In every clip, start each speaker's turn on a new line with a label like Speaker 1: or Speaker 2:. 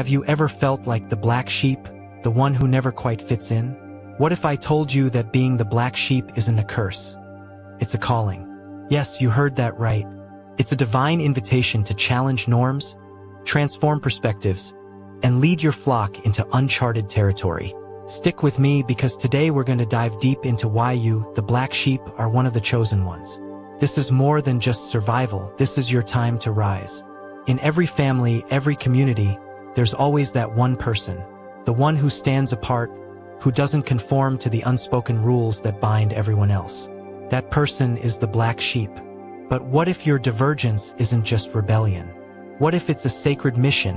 Speaker 1: Have you ever felt like the black sheep, the one who never quite fits in? What if I told you that being the black sheep isn't a curse? It's a calling. Yes, you heard that right. It's a divine invitation to challenge norms, transform perspectives, and lead your flock into uncharted territory. Stick with me because today we're going to dive deep into why you, the black sheep, are one of the chosen ones. This is more than just survival. This is your time to rise. In every family, every community, there's always that one person, the one who stands apart, who doesn't conform to the unspoken rules that bind everyone else. That person is the black sheep. But what if your divergence isn't just rebellion? What if it's a sacred mission,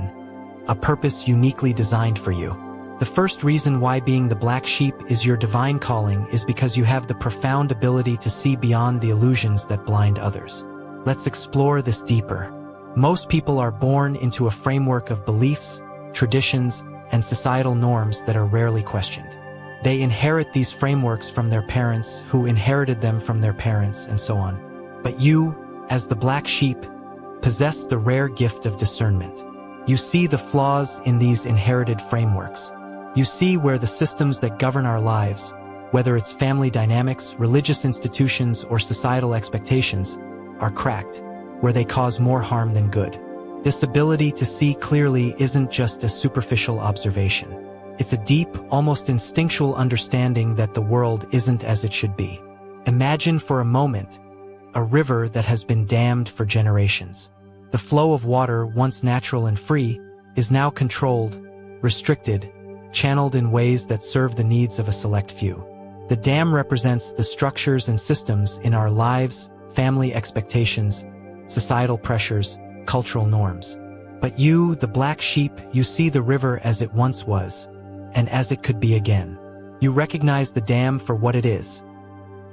Speaker 1: a purpose uniquely designed for you? The first reason why being the black sheep is your divine calling is because you have the profound ability to see beyond the illusions that blind others. Let's explore this deeper. Most people are born into a framework of beliefs, traditions, and societal norms that are rarely questioned. They inherit these frameworks from their parents, who inherited them from their parents, and so on. But you, as the black sheep, possess the rare gift of discernment. You see the flaws in these inherited frameworks. You see where the systems that govern our lives, whether it's family dynamics, religious institutions, or societal expectations, are cracked, where they cause more harm than good. This ability to see clearly isn't just a superficial observation. It's a deep, almost instinctual understanding that the world isn't as it should be. Imagine for a moment a river that has been dammed for generations. The flow of water, once natural and free, is now controlled, restricted, channeled in ways that serve the needs of a select few. The dam represents the structures and systems in our lives, family expectations, societal pressures, cultural norms. But you, the black sheep, you see the river as it once was, and as it could be again. You recognize the dam for what it is: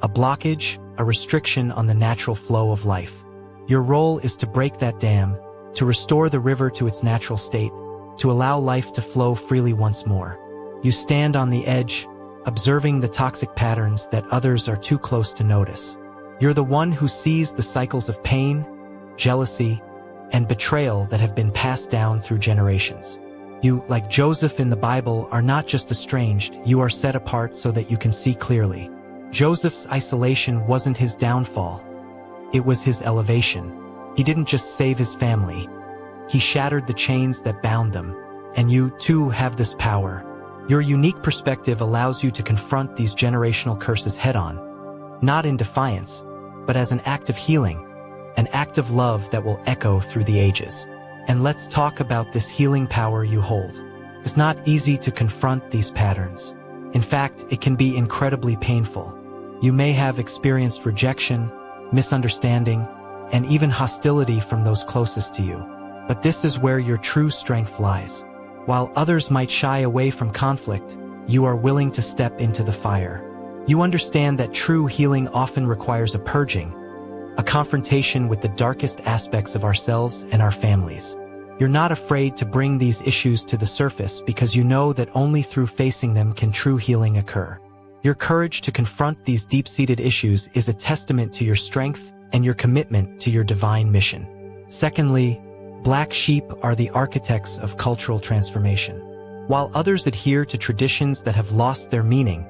Speaker 1: a blockage, a restriction on the natural flow of life. Your role is to break that dam, to restore the river to its natural state, to allow life to flow freely once more. You stand on the edge, observing the toxic patterns that others are too close to notice. You're the one who sees the cycles of pain, jealousy, and betrayal that have been passed down through generations. You, like Joseph in the Bible, are not just estranged, you are set apart so that you can see clearly. Joseph's isolation wasn't his downfall. It was his elevation. He didn't just save his family. He shattered the chains that bound them. And you, too, have this power. Your unique perspective allows you to confront these generational curses head-on, not in defiance, but as an act of healing, an act of love that will echo through the ages. And let's talk about this healing power you hold. It's not easy to confront these patterns. In fact, it can be incredibly painful. You may have experienced rejection, misunderstanding, and even hostility from those closest to you. But this is where your true strength lies. While others might shy away from conflict, you are willing to step into the fire. You understand that true healing often requires a purging, a confrontation with the darkest aspects of ourselves and our families. You're not afraid to bring these issues to the surface because you know that only through facing them can true healing occur. Your courage to confront these deep-seated issues is a testament to your strength and your commitment to your divine mission. Secondly, black sheep are the architects of cultural transformation. While others adhere to traditions that have lost their meaning,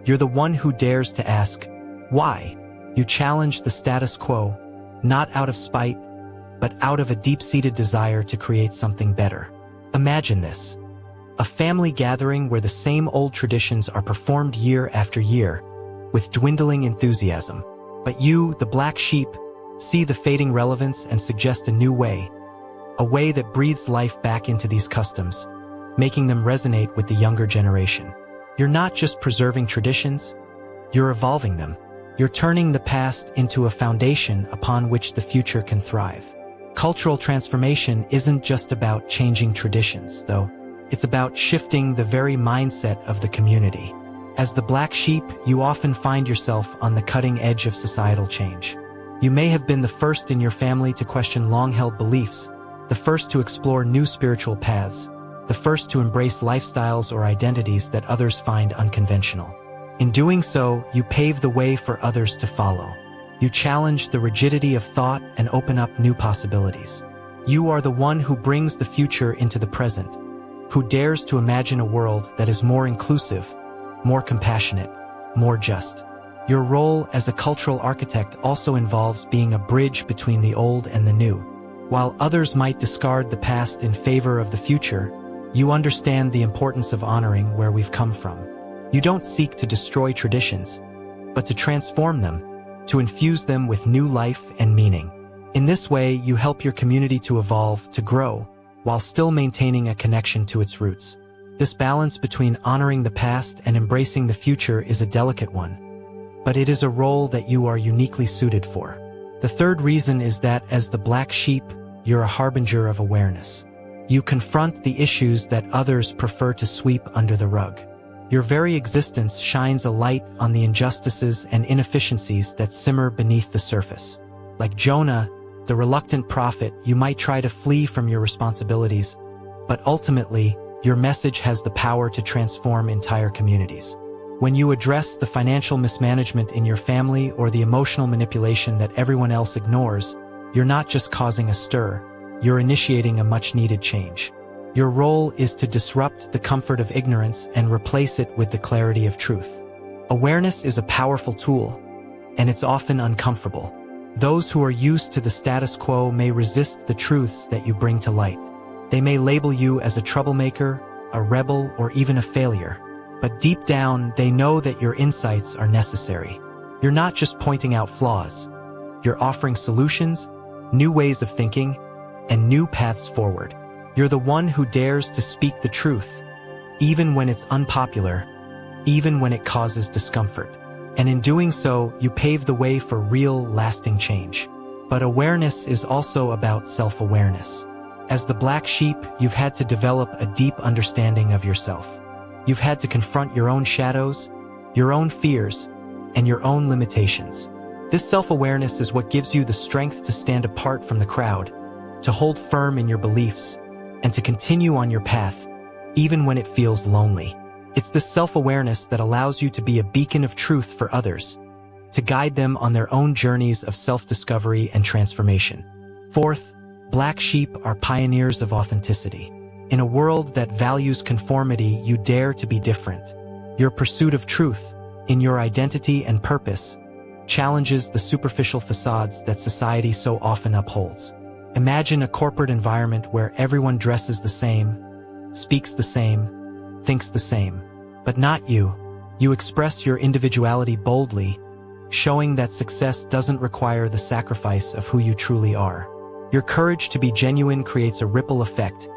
Speaker 1: you're the one who dares to ask, why? You challenge the status quo, not out of spite, but out of a deep-seated desire to create something better. Imagine this: a family gathering where the same old traditions are performed year after year, with dwindling enthusiasm. But you, the black sheep, see the fading relevance and suggest a new way, a way that breathes life back into these customs, making them resonate with the younger generation. You're not just preserving traditions, you're evolving them. You're turning the past into a foundation upon which the future can thrive. Cultural transformation isn't just about changing traditions, though. It's about shifting the very mindset of the community. As the black sheep, you often find yourself on the cutting edge of societal change. You may have been the first in your family to question long-held beliefs, the first to explore new spiritual paths, the first to embrace lifestyles or identities that others find unconventional. In doing so, you pave the way for others to follow. You challenge the rigidity of thought and open up new possibilities. You are the one who brings the future into the present, who dares to imagine a world that is more inclusive, more compassionate, more just. Your role as a cultural architect also involves being a bridge between the old and the new. While others might discard the past in favor of the future, you understand the importance of honoring where we've come from. You don't seek to destroy traditions, but to transform them, to infuse them with new life and meaning. In this way, you help your community to evolve, to grow, while still maintaining a connection to its roots. This balance between honoring the past and embracing the future is a delicate one, but it is a role that you are uniquely suited for. The third reason is that as the black sheep, you're a harbinger of awareness. You confront the issues that others prefer to sweep under the rug. Your very existence shines a light on the injustices and inefficiencies that simmer beneath the surface. Like Jonah, the reluctant prophet, you might try to flee from your responsibilities, but ultimately, your message has the power to transform entire communities. When you address the financial mismanagement in your family or the emotional manipulation that everyone else ignores, you're not just causing a stir, you're initiating a much-needed change. Your role is to disrupt the comfort of ignorance and replace it with the clarity of truth. Awareness is a powerful tool, and it's often uncomfortable. Those who are used to the status quo may resist the truths that you bring to light. They may label you as a troublemaker, a rebel, or even a failure. But deep down, they know that your insights are necessary. You're not just pointing out flaws. You're offering solutions, new ways of thinking, and new paths forward. You're the one who dares to speak the truth, even when it's unpopular, even when it causes discomfort. And in doing so, you pave the way for real, lasting change. But awareness is also about self-awareness. As the black sheep, you've had to develop a deep understanding of yourself. You've had to confront your own shadows, your own fears, and your own limitations. This self-awareness is what gives you the strength to stand apart from the crowd, to hold firm in your beliefs, and to continue on your path, even when it feels lonely. It's this self-awareness that allows you to be a beacon of truth for others, to guide them on their own journeys of self-discovery and transformation. Fourth, black sheep are pioneers of authenticity. In a world that values conformity, you dare to be different. Your pursuit of truth, in your identity and purpose, challenges the superficial facades that society so often upholds. Imagine a corporate environment where everyone dresses the same, speaks the same, thinks the same. But not you. You express your individuality boldly, showing that success doesn't require the sacrifice of who you truly are. Your courage to be genuine creates a ripple effect,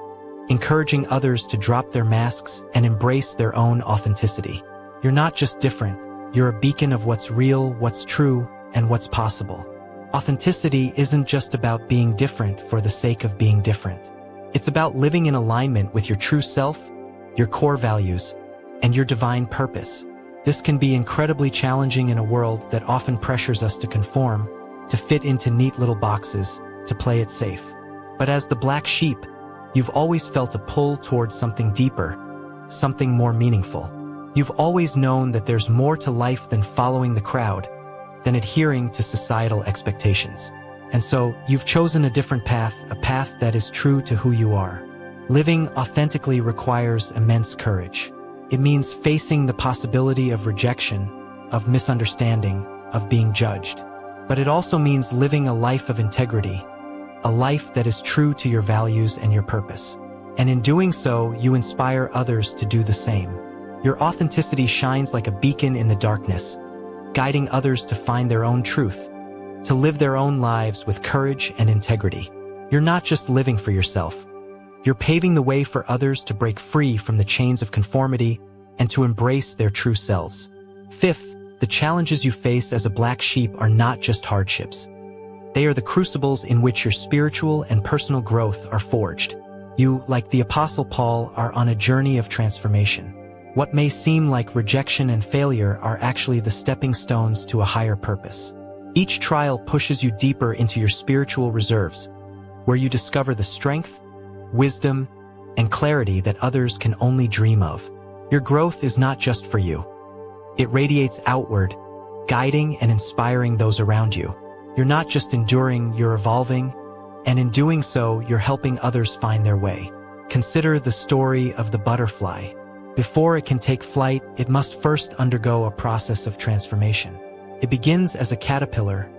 Speaker 1: encouraging others to drop their masks and embrace their own authenticity. You're not just different, you're a beacon of what's real, what's true, and what's possible. Authenticity isn't just about being different for the sake of being different. It's about living in alignment with your true self, your core values, and your divine purpose. This can be incredibly challenging in a world that often pressures us to conform, to fit into neat little boxes, to play it safe. But as the black sheep, you've always felt a pull towards something deeper, something more meaningful. You've always known that there's more to life than following the crowd, than adhering to societal expectations. And so, you've chosen a different path, a path that is true to who you are. Living authentically requires immense courage. It means facing the possibility of rejection, of misunderstanding, of being judged. But it also means living a life of integrity, a life that is true to your values and your purpose. And in doing so, you inspire others to do the same. Your authenticity shines like a beacon in the darkness, guiding others to find their own truth, to live their own lives with courage and integrity. You're not just living for yourself. You're paving the way for others to break free from the chains of conformity and to embrace their true selves. Fifth, the challenges you face as a black sheep are not just hardships. They are the crucibles in which your spiritual and personal growth are forged. You, like the Apostle Paul, are on a journey of transformation. What may seem like rejection and failure are actually the stepping stones to a higher purpose. Each trial pushes you deeper into your spiritual reserves, where you discover the strength, wisdom, and clarity that others can only dream of. Your growth is not just for you. It radiates outward, guiding and inspiring those around you. You're not just enduring, you're evolving, and in doing so, you're helping others find their way. Consider the story of the butterfly. Before it can take flight, it must first undergo a process of transformation. It begins as a caterpillar,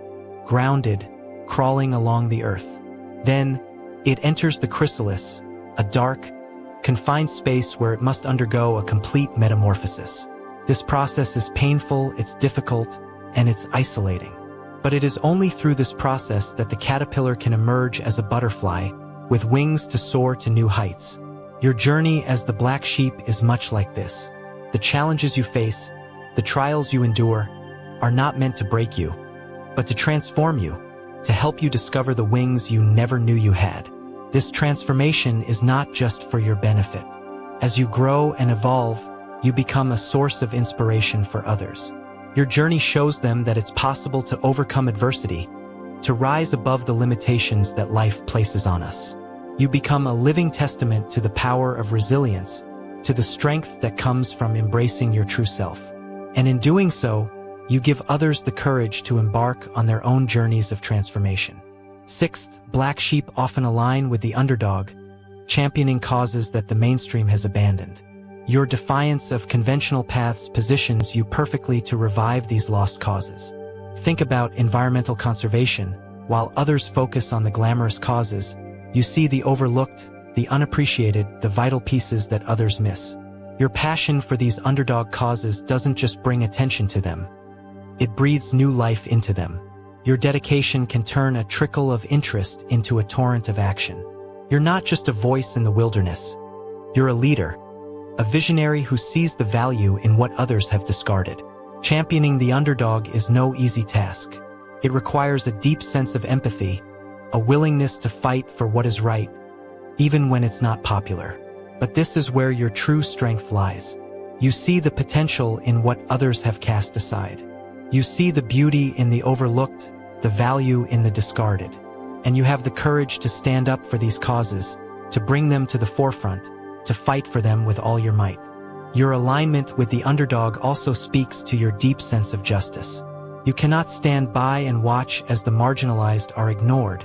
Speaker 1: grounded, crawling along the earth. Then, it enters the chrysalis, a dark, confined space where it must undergo a complete metamorphosis. This process is painful, it's difficult, and it's isolating. But it is only through this process that the caterpillar can emerge as a butterfly, with wings to soar to new heights. Your journey as the black sheep is much like this. The challenges you face, the trials you endure, are not meant to break you, but to transform you, to help you discover the wings you never knew you had. This transformation is not just for your benefit. As you grow and evolve, you become a source of inspiration for others. Your journey shows them that it's possible to overcome adversity, to rise above the limitations that life places on us. You become a living testament to the power of resilience, to the strength that comes from embracing your true self. And in doing so, you give others the courage to embark on their own journeys of transformation. Sixth, black sheep often align with the underdog, championing causes that the mainstream has abandoned. Your defiance of conventional paths positions you perfectly to revive these lost causes. Think about environmental conservation. While others focus on the glamorous causes, you see the overlooked, the unappreciated, the vital pieces that others miss. Your passion for these underdog causes doesn't just bring attention to them. It breathes new life into them. Your dedication can turn a trickle of interest into a torrent of action. You're not just a voice in the wilderness. You're a leader, a visionary who sees the value in what others have discarded. Championing the underdog is no easy task. It requires a deep sense of empathy, a willingness to fight for what is right, even when it's not popular. But this is where your true strength lies. You see the potential in what others have cast aside. You see the beauty in the overlooked, the value in the discarded. And you have the courage to stand up for these causes, to bring them to the forefront, to fight for them with all your might. Your alignment with the underdog also speaks to your deep sense of justice. You cannot stand by and watch as the marginalized are ignored,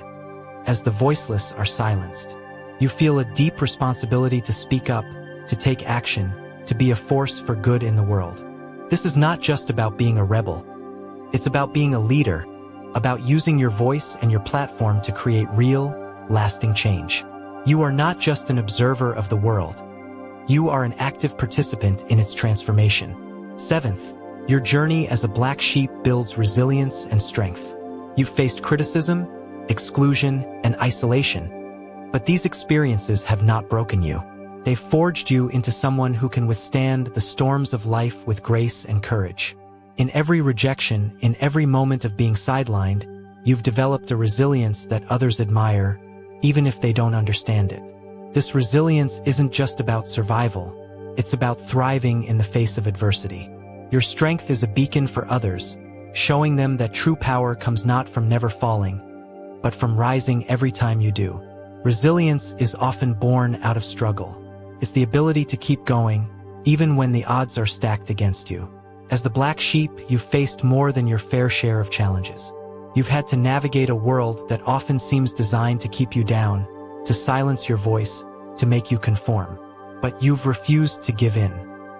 Speaker 1: as the voiceless are silenced. You feel a deep responsibility to speak up, to take action, to be a force for good in the world. This is not just about being a rebel. It's about being a leader, about using your voice and your platform to create real, lasting change. You are not just an observer of the world. You are an active participant in its transformation. Seventh, your journey as a black sheep builds resilience and strength. You've faced criticism, exclusion, and isolation. But these experiences have not broken you. They've forged you into someone who can withstand the storms of life with grace and courage. In every rejection, in every moment of being sidelined, you've developed a resilience that others admire, even if they don't understand it. This resilience isn't just about survival, it's about thriving in the face of adversity. Your strength is a beacon for others, showing them that true power comes not from never falling, but from rising every time you do. Resilience is often born out of struggle. It's the ability to keep going, even when the odds are stacked against you. As the black sheep, you've faced more than your fair share of challenges. You've had to navigate a world that often seems designed to keep you down, to silence your voice, to make you conform. But you've refused to give in.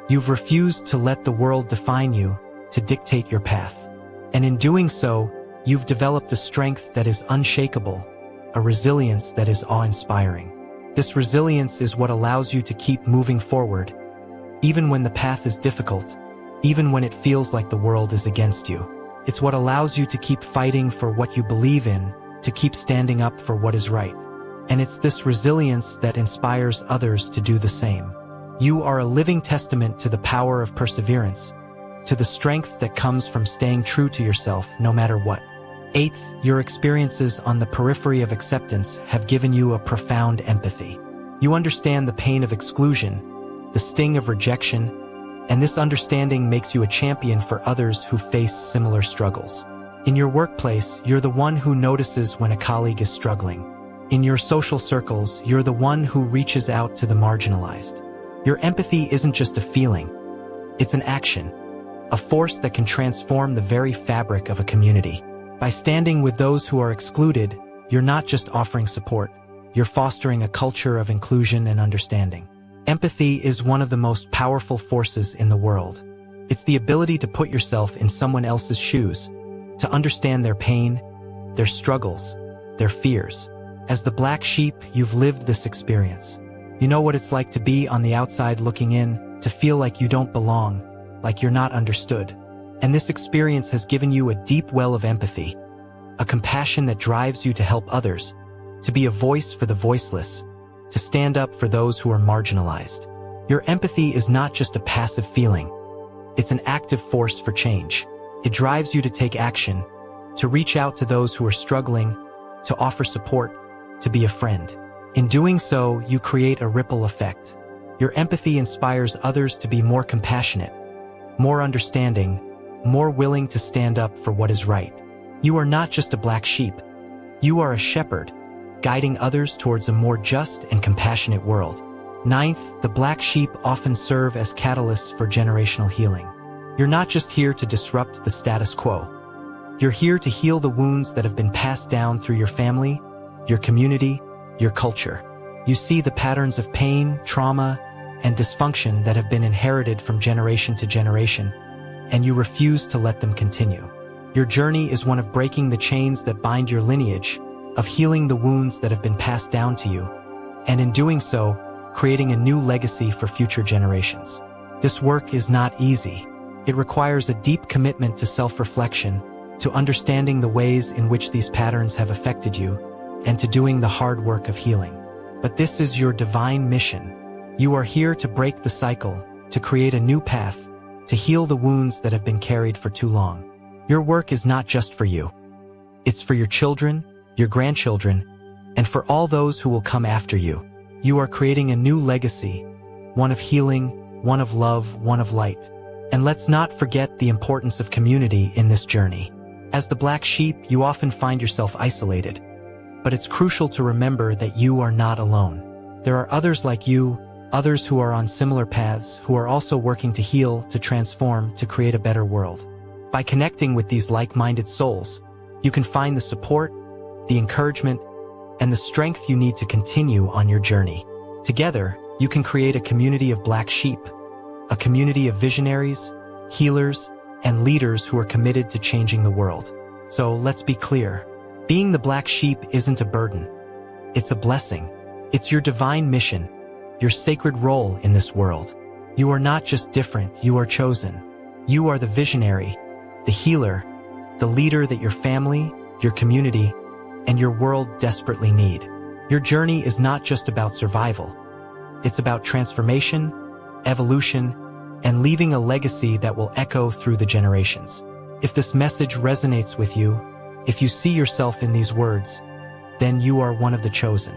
Speaker 1: You've refused to let the world define you, to dictate your path. And in doing so, you've developed a strength that is unshakable, a resilience that is awe-inspiring. This resilience is what allows you to keep moving forward, even when the path is difficult, even when it feels like the world is against you. It's what allows you to keep fighting for what you believe in, to keep standing up for what is right. And it's this resilience that inspires others to do the same. You are a living testament to the power of perseverance, to the strength that comes from staying true to yourself no matter what. Eighth, your experiences on the periphery of acceptance have given you a profound empathy. You understand the pain of exclusion, the sting of rejection, and this understanding makes you a champion for others who face similar struggles. In your workplace, you're the one who notices when a colleague is struggling. In your social circles, you're the one who reaches out to the marginalized. Your empathy isn't just a feeling, it's an action, a force that can transform the very fabric of a community. By standing with those who are excluded, you're not just offering support, you're fostering a culture of inclusion and understanding. Empathy is one of the most powerful forces in the world. It's the ability to put yourself in someone else's shoes, to understand their pain, their struggles, their fears. As the black sheep, you've lived this experience. You know what it's like to be on the outside looking in, to feel like you don't belong, like you're not understood. And this experience has given you a deep well of empathy, a compassion that drives you to help others, to be a voice for the voiceless, to stand up for those who are marginalized. Your empathy is not just a passive feeling. It's an active force for change. It drives you to take action, to reach out to those who are struggling, to offer support, to be a friend. In doing so, you create a ripple effect. Your empathy inspires others to be more compassionate, more understanding, more willing to stand up for what is right. You are not just a black sheep. You are a shepherd, guiding others towards a more just and compassionate world. Ninth, the black sheep often serve as catalysts for generational healing. You're not just here to disrupt the status quo. You're here to heal the wounds that have been passed down through your family, your community, your culture. You see the patterns of pain, trauma, and dysfunction that have been inherited from generation to generation, and you refuse to let them continue. Your journey is one of breaking the chains that bind your lineage, of healing the wounds that have been passed down to you, and in doing so, creating a new legacy for future generations. This work is not easy. It requires a deep commitment to self-reflection, to understanding the ways in which these patterns have affected you, and to doing the hard work of healing. But this is your divine mission. You are here to break the cycle, to create a new path, to heal the wounds that have been carried for too long. Your work is not just for you. It's for your children, your grandchildren, and for all those who will come after you. You are creating a new legacy, one of healing, one of love, one of light. And let's not forget the importance of community in this journey. As the black sheep, you often find yourself isolated. But it's crucial to remember that you are not alone. There are others like you, others who are on similar paths, who are also working to heal, to transform, to create a better world. By connecting with these like-minded souls, you can find the support, the encouragement, and the strength you need to continue on your journey. Together, you can create a community of black sheep, a community of visionaries, healers, and leaders who are committed to changing the world. So let's be clear. Being the black sheep isn't a burden. It's a blessing. It's your divine mission, your sacred role in this world. You are not just different, you are chosen. You are the visionary, the healer, the leader that your family, your community, and your world desperately need. Your journey is not just about survival. It's about transformation, evolution, and leaving a legacy that will echo through the generations. If this message resonates with you, if you see yourself in these words, then you are one of the chosen.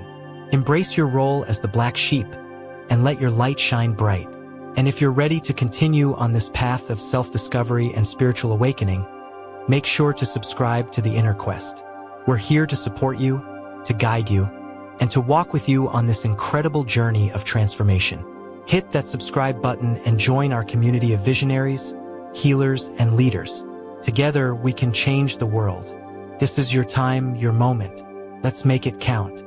Speaker 1: Embrace your role as the black sheep and let your light shine bright. And if you're ready to continue on this path of self-discovery and spiritual awakening, make sure to subscribe to The Inner Quest. We're here to support you, to guide you, and to walk with you on this incredible journey of transformation. Hit that subscribe button and join our community of visionaries, healers, and leaders. Together, we can change the world. This is your time, your moment. Let's make it count.